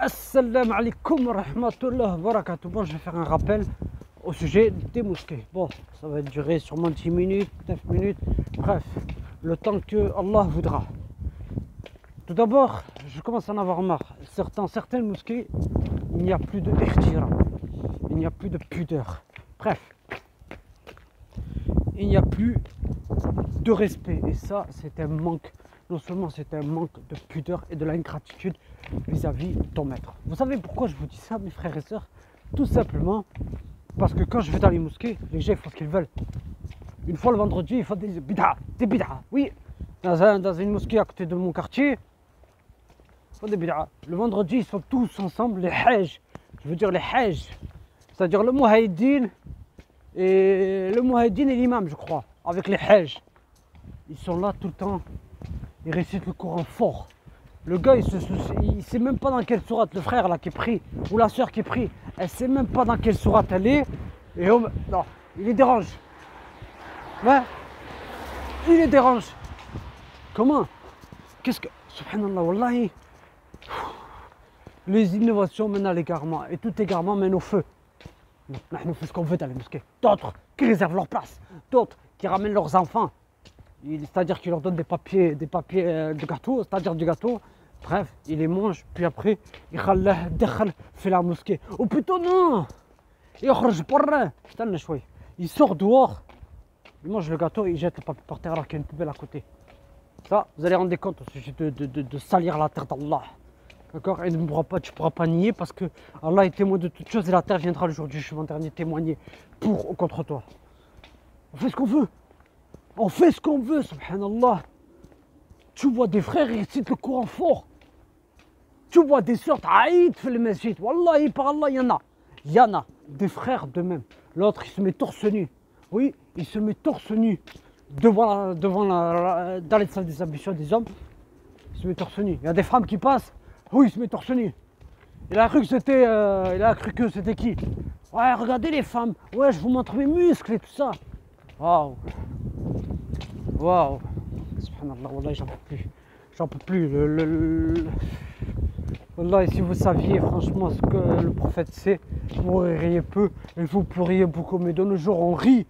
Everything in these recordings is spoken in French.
Assalamu alaikum wa rahmatullah wa barakatuh. Bon, je vais faire un rappel au sujet des mosquées. Bon, ça va durer sûrement 10 minutes, 9 minutes, bref, le temps que Allah voudra. Tout d'abord, je commence à en avoir marre. Certaines mosquées, il n'y a plus de ihtiram, il n'y a plus de pudeur. Bref, il n'y a plus de respect. Et ça, c'est un manque. Non seulement c'est un manque de pudeur et de l'ingratitude vis-à-vis de ton maître. Vous savez pourquoi je vous dis ça, mes frères et sœurs? Tout simplement parce que quand je vais dans les mosquées, les gens font ce qu'ils veulent. Une fois le vendredi, ils font des bid'a, Oui, dans une mosquée à côté de mon quartier, ils font des bid'a. Le vendredi, ils sont tous ensemble, les hajj. Je veux dire les hajj, c'est-à-dire le muhaïdin et l'imam, je crois, avec les hajj. Ils sont là tout le temps. Il récite le Coran fort. Le gars, il sait même pas dans quelle sourate, le frère là qui prie, ou la soeur qui prie, elle sait même pas dans quelle sourate elle est. Et non, il les dérange. Ouais, il les dérange. Comment? Qu'est-ce que... Subhanallah, wallahi. Les innovations mènent à l'égarement, et tout égarement mène au feu. On fait ce qu'on veut dans les mosquées. D'autres qui réservent leur place, d'autres qui ramènent leurs enfants. C'est-à-dire qu'il leur donne des papiers de gâteau, c'est-à-dire du gâteau. Bref, il les mange, puis après, il fait la mosquée. Ou plutôt non, il sort dehors, il mange le gâteau, il jette le papier par terre alors qu'il y a une poubelle à côté. Ça, vous allez rendre compte au sujet de salir la terre d'Allah. D'accord? Et tu ne pourras pas nier parce que Allah est témoin de toutes choses et la terre viendra le jour du jugement dernier témoigner pour ou contre toi. On fait ce qu'on veut. On fait ce qu'on veut, subhanallah. Tu vois des frères, ils récitent le Coran fort. Tu vois des sœurs, aïd fait le masjid. Wallahi, par Allah, il y en a. Il y en a. Des frères de même. L'autre, il se met torse nu. Oui, il se met torse nu dans les salles des ambitions des hommes. Il se met torse nu. Il y a des femmes qui passent. Oui, il se met torse nu. Il a cru que c'était qui? Ouais, regardez les femmes. Ouais, je vous montre mes muscles et tout ça. Waouh. Waouh, subhanallah, wallah, j'en peux plus, wallah, si vous saviez franchement ce que le prophète sait, vous ririez peu et vous pleuriez beaucoup, mais de nos jours on rit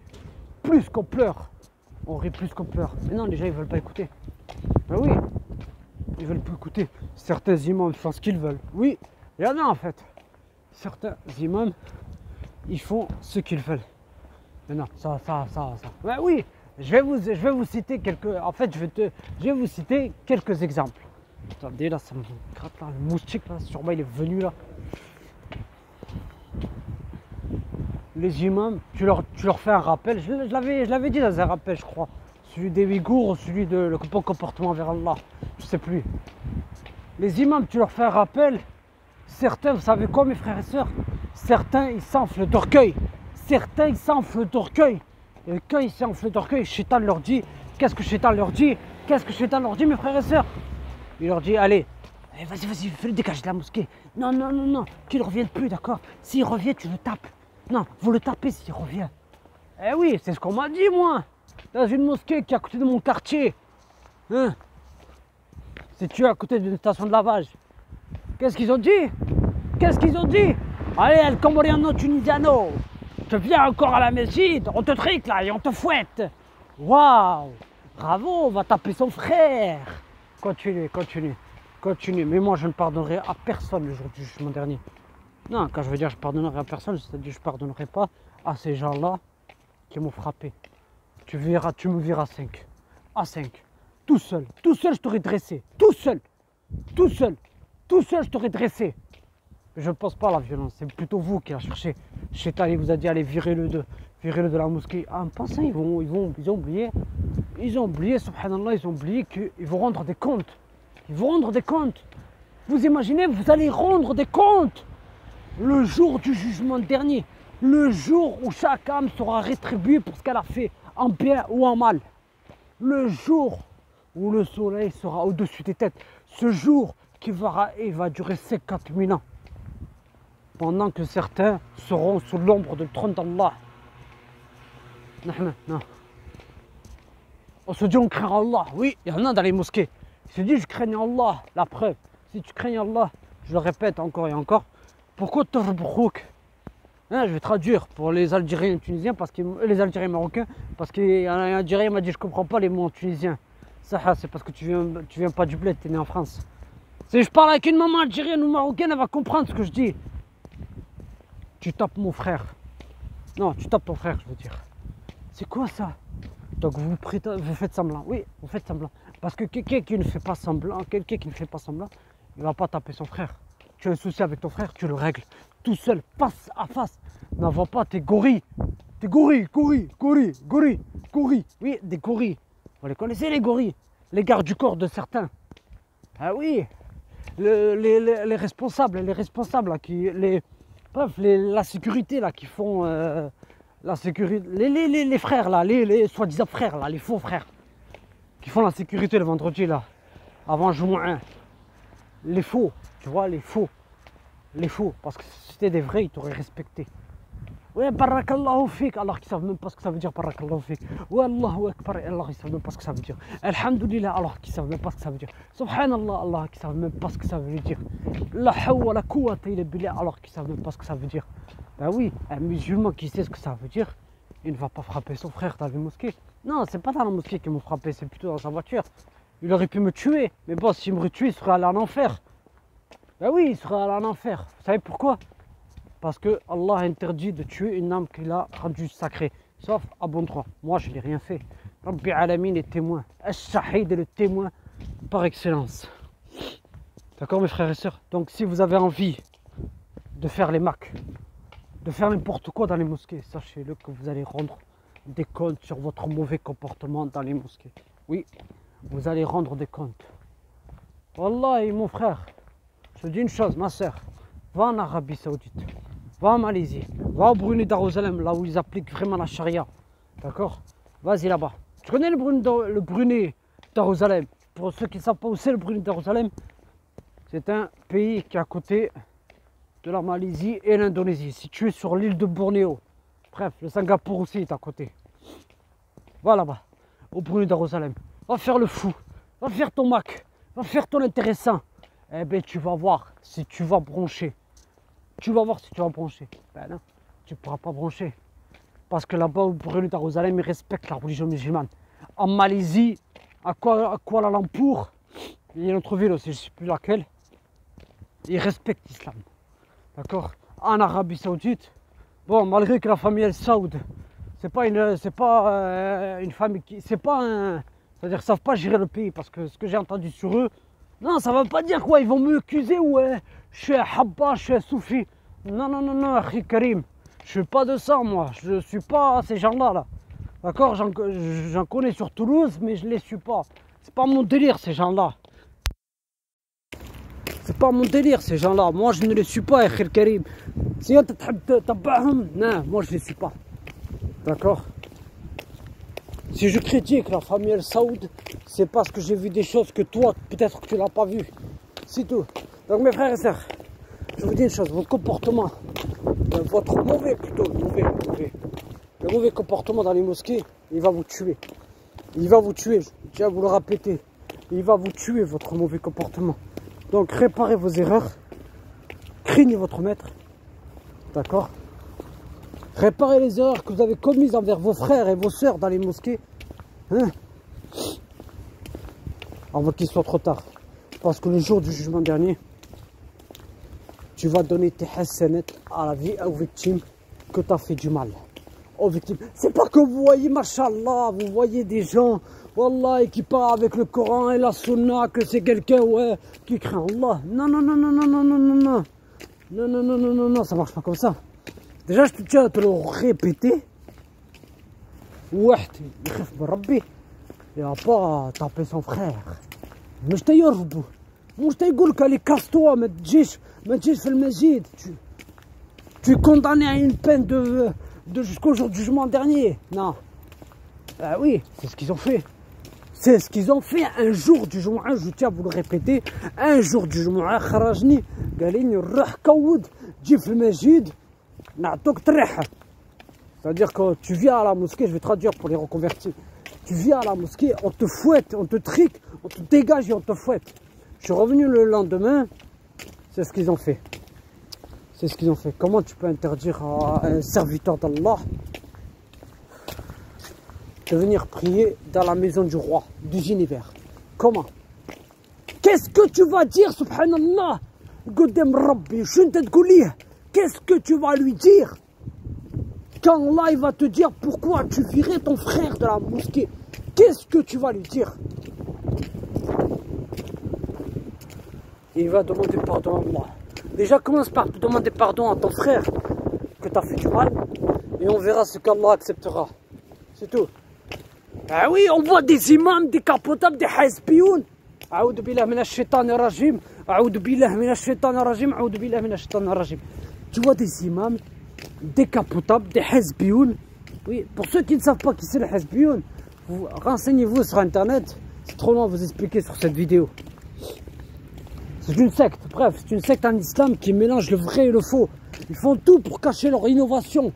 plus qu'on pleure, mais non, les gens ils veulent pas écouter, ben oui, ils veulent plus écouter, certains imams font ce qu'ils veulent, oui, il y en a en fait, certains imams, ils font ce qu'ils veulent, mais non, ça, ben oui. Je vais vous citer quelques exemples. Attendez, là, ça me gratte là, le moustique là, sûrement il est venu là. Les imams, tu leur fais un rappel, je l'avais dit dans un rappel, je crois. Celui des Ouïghours ou celui de le bon comportement vers Allah, je sais plus. Les imams, tu leur fais un rappel, certains, vous savez quoi mes frères et sœurs, certains ils s'enflent d'orgueil. Et quand ils s'enflent d'orgueil, Shaitan leur dit, qu'est-ce que Shaitan leur dit, mes frères et sœurs? Il leur dit, allez, vas-y, fais-le dégager de la mosquée. Non, qu'il ne revienne plus, d'accord? S'il revient, tu le tapes. Non, vous le tapez s'il revient. Eh oui, c'est ce qu'on m'a dit, moi, dans une mosquée qui est à côté de mon quartier. Hein? C'est tué à côté d'une station de lavage. Qu'est-ce qu'ils ont dit? Allez, El Comoriano Tunisiano, tu viens encore à la mesjid, on te trique là et on te fouette. Waouh, bravo, on va taper son frère. Continue. Mais moi je ne pardonnerai à personne le jour du jugement dernier. Non, quand je veux dire je pardonnerai à personne, c'est-à-dire je ne pardonnerai pas à ces gens-là qui m'ont frappé. Tu me verras 5. À 5. Tout seul, je t'aurais dressé. Tout seul, je t'aurais dressé. Je ne pense pas à la violence, c'est plutôt vous qui la cherchez. Shaitan il vous a dit allez virez-le de la mosquée. En pensant ils ont oublié, subhanallah, ils ont oublié qu'ils vont rendre des comptes. Vous imaginez, vous allez rendre des comptes le jour du jugement dernier, le jour où chaque âme sera rétribuée pour ce qu'elle a fait, en bien ou en mal. Le jour où le soleil sera au-dessus des têtes, ce jour qui va durer 50 000 ans. Pendant que certains seront sous l'ombre du trône d'Allah. Non. On se dit on craint Allah. Oui, il y en a dans les mosquées. Il se dit je crains Allah. La preuve, si tu crains Allah, je le répète encore et encore. Pourquoi Torbrouk? Hein, je vais traduire pour les Algériens tunisiens, parce que les Algériens marocains, parce qu'un Algérien m'a dit je comprends pas les mots en tunisien. Ça, c'est parce que tu viens pas du bled, tu es né en France. Si je parle avec une maman algérienne ou marocaine, elle va comprendre ce que je dis. Tu tapes mon frère. Non, tu tapes ton frère, je veux dire. C'est quoi ça? Donc vous faites semblant. Oui, vous faites semblant. Parce que quelqu'un qui ne fait pas semblant, il va pas taper son frère. Tu as un souci avec ton frère, tu le règles tout seul, face à face. N'envoie pas tes gorilles. Des gorilles. Oui, des gorilles. Vous les connaissez, les gorilles? Les gardes du corps de certains. Ah oui. Les responsables là, la sécurité là, qui font la sécurité. Les frères là, les soi-disant frères là, les faux frères. Qui font la sécurité le vendredi là. Avant juin. Les faux, tu vois, les faux. Les faux, parce que si c'était des vrais, ils t'auraient respecté. Ouais, barakallahu fik, alors qu'ils savent même pas ce que ça veut dire, barakallahu fik. Ouais, Allahu akbar, alors ils savent même pas ce que ça veut dire. Alhamdulillah, alors qu'ils savent même pas ce que ça veut dire. Subhanallah, Allah, qu'ils savent même pas ce que ça veut dire. La hawwa la quwwata illa billah, alors qu'ils savent même pas ce que ça veut dire. Ben oui, un musulman qui sait ce que ça veut dire, il ne va pas frapper son frère dans la mosquée. Non, c'est pas dans la mosquée qu'ils m'ont frappé, c'est plutôt dans sa voiture. Il aurait pu me tuer, mais bon, s'il me tuait, il serait allé en enfer. Ben oui, il serait allé en enfer. Vous savez pourquoi? Parce que Allah interdit de tuer une âme qu'il a rendue sacrée, sauf à bon droit. Moi, je n'ai rien fait. Rabbi Alamin est témoin. Ash-Shahid est le témoin par excellence. D'accord, mes frères et sœurs? Donc, si vous avez envie de faire les macs, de faire n'importe quoi dans les mosquées, sachez-le que vous allez rendre des comptes sur votre mauvais comportement dans les mosquées. Oui, vous allez rendre des comptes. Wallah, mon frère, je te dis une chose, ma soeur, va en Arabie Saoudite, va en Malaisie, va au Brunei Darussalam, là où ils appliquent vraiment la charia. D'accord? Vas-y là-bas. Tu connais le Brunei Darussalam? Pour ceux qui ne savent pas où c'est le Brunei Darussalam, c'est un pays qui est à côté de la Malaisie et l'Indonésie, situé sur l'île de Bornéo. Bref, le Singapour aussi est à côté. Va là-bas, au Brunei Darussalam. Va faire le fou, va faire ton mac, va faire ton intéressant. Eh bien, tu vas voir si tu vas broncher. Tu vas voir si tu vas broncher. Ben non, tu ne pourras pas broncher. Parce que là-bas, au Brunei Darussalam, ils respectent la religion musulmane. En Malaisie, à Kuala Lumpur, il y a une autre ville aussi, je ne sais plus laquelle, ils respectent l'islam. D'accord? En Arabie Saoudite, bon, malgré que la famille El Saoud, c'est pas une famille qui. C'est-à-dire qu'ils ne savent pas gérer le pays, parce que ce que j'ai entendu sur eux, non, ça ne veut pas dire quoi, ils vont m'accuser, ouais, je suis un habba, je suis un soufi. Non, Akhi Karim, je suis pas de ça, moi, je suis pas ces gens-là, là. D'accord? J'en connais sur Toulouse, mais je les suis pas. C'est pas mon délire, ces gens-là. C'est pas mon délire, ces gens-là. Moi, je ne les suis pas, Akhi Karim. Si tu non, moi, je les suis pas. D'accord? Si je critique la famille El Saoud, c'est parce que j'ai vu des choses que toi, peut-être que tu l'as pas vu. C'est tout. Donc mes frères et sœurs, je vous dis une chose, votre comportement, votre mauvais comportement dans les mosquées, il va vous tuer. Il va vous tuer, je tiens à vous le répéter. Il va vous tuer, votre mauvais comportement. Donc réparez vos erreurs, craignez votre maître. D'accord? Réparez les erreurs que vous avez commises envers vos frères et vos sœurs dans les mosquées. Hein? Avant qu'il soit trop tard. Parce que le jour du jugement dernier, tu vas donner tes hasanat à la vie aux victimes que tu as fait du mal. Aux victimes. C'est pas que vous voyez, machallah, vous voyez des gens, wallah, qui parlent avec le Coran et la Sunna, que c'est quelqu'un, ouais, qui craint Allah. Non, ça marche pas comme ça. Déjà, je te tiens à te le répéter. واحد يخاف من ربي il va pas taper son frère. مش تيرفضوا مش تيقول لك allez casse-toi ما تجيش في المسجد. Tu es condamné à une peine de jusqu'au jour du jugement dernier. Non. Ah oui, c'est ce qu'ils ont fait. C'est ce qu'ils ont fait un jour du jumu'ah, je tiens à vous le répéter. Un jour du jumu'ah, خرجني قال لي روح كود جي في المسجد نعطوك طريحة. C'est-à-dire que tu viens à la mosquée, je vais traduire pour les reconvertis. Tu viens à la mosquée, on te fouette, on te trique, on te dégage et on te fouette. Je suis revenu le lendemain, C'est ce qu'ils ont fait. C'est ce qu'ils ont fait. Comment tu peux interdire à un serviteur d'Allah de venir prier dans la maison du roi, du Univers? Comment? Qu'est-ce que tu vas dire, subhanallah? Qu'est-ce que tu vas lui dire quand Allah il va te dire pourquoi tu virais ton frère de la mosquée? Qu'est-ce que tu vas lui dire? Il va demander pardon à Allah. Déjà commence par demander pardon à ton frère que tu as fait du mal et on verra ce qu'Allah acceptera. C'est tout. Ah oui, on voit des imams décapotables, des hasbioun. Aoudou billah minash shaitanir rajim. Aoudou billah minash shaitanir rajim. Aoudou billah minash shaitanir rajim. Tu vois des imams décapotables, des hasbioun. Oui, pour ceux qui ne savent pas qui c'est le hasbioun, renseignez-vous sur internet. C'est trop long à vous expliquer sur cette vidéo. C'est une secte, bref, c'est une secte en islam qui mélange le vrai et le faux. Ils font tout pour cacher leur innovation.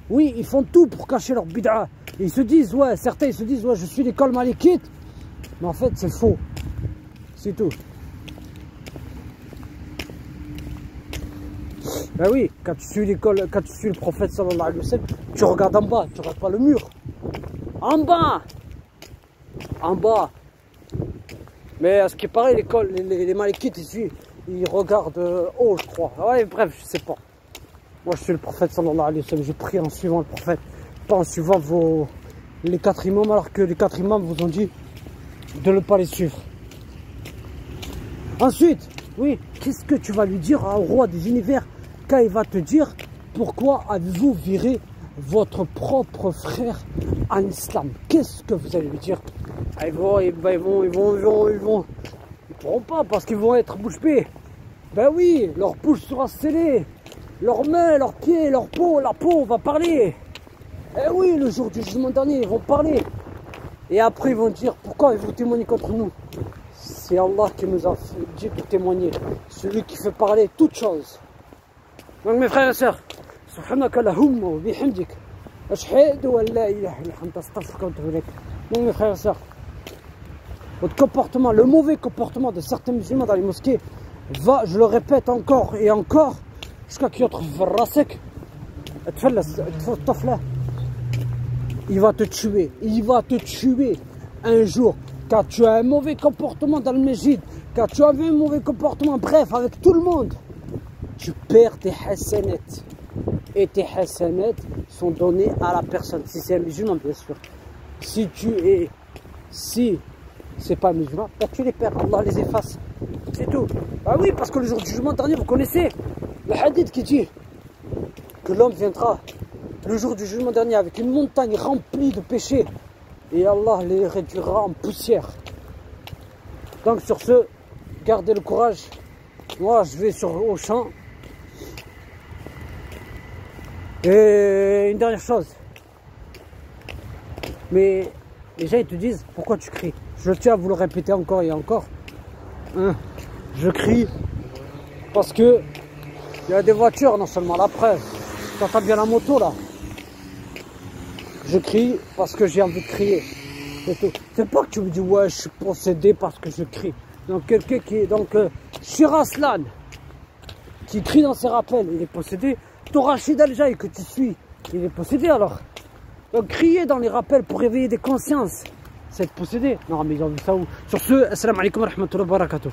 Oui, ils font tout pour cacher leur bid'a. Ils se disent, ouais, certains ils se disent, ouais, je suis l'école malikite. Mais en fait, c'est faux. C'est tout. Ben oui, quand tu suis l'école, quand tu suis le prophète sallallahu alayhi wa sallam, tu regardes en bas, tu regardes pas le mur. En bas. En bas. Mais à ce qui paraît, l'école, les malikites ici, ils regardent haut, je crois. Ouais, bref, je sais pas. Moi, je suis le prophète sallallahu alayhi wa sallam. Je prie en suivant le prophète, pas en suivant les 4 imams, alors que les 4 imams vous ont dit de ne pas les suivre. Ensuite, oui, qu'est-ce que tu vas lui dire au roi des univers quand il va te dire pourquoi avez-vous viré votre propre frère en islam? Qu'est-ce que vous allez lui dire? Ils pourront pas parce qu'ils vont être bouche bée. Ben oui, leur bouche sera scellée. Leurs mains, leurs pieds, leur peau, la peau va parler. Eh oui, le jour du jugement dernier, ils vont parler. Et après, ils vont dire pourquoi ils vont témoigner contre nous. C'est Allah qui nous a dit de témoigner. Celui qui fait parler toutes choses. Donc mes frères et sœurs, subhanaka lahumma wa bihamdik. Ashhadu an la ilaha illa anta astaghfiruka wa atubu ilaik. Donc mes frères et sœurs, votre comportement, le mauvais comportement de certains musulmans dans les mosquées va, je le répète encore et encore, jusqu'à qu'il y ait rasek, il va te tuer, il va te tuer un jour. Quand tu as un mauvais comportement dans le masjid, quand tu avais un mauvais comportement, bref, avec tout le monde, tu perds tes hasanat. Et tes hasanat sont donnés à la personne, si c'est un musulman bien sûr. Si c'est pas musulman, bah tu les perds, Allah les efface. C'est tout. Ah oui, parce que le jour du jugement dernier, vous connaissez le hadith qui dit que l'homme viendra le jour du jugement dernier avec une montagne remplie de péchés et Allah les réduira en poussière. Donc sur ce, gardez le courage. Moi je vais au champ. Et une dernière chose. Mais les gens ils te disent pourquoi tu cries. Je tiens à vous le répéter encore et encore. Hein, je crie parce que il y a des voitures, non seulement la presse. Tu entends bien la moto là. Je crie parce que j'ai envie de crier. C'est tout. C'est pas que tu me dis ouais je suis possédé parce que je crie. Donc quelqu'un qui est Shiraslan qui crie dans ses rappels, il est possédé. Ton Rachid Al-Jaï que tu suis, il est possédé alors. Donc crier dans les rappels pour réveiller des consciences, c'est être possédé. Non mais ils ont vu ça où? Sur ce, assalamu alaikum wa rahmatullahi wa barakatuh.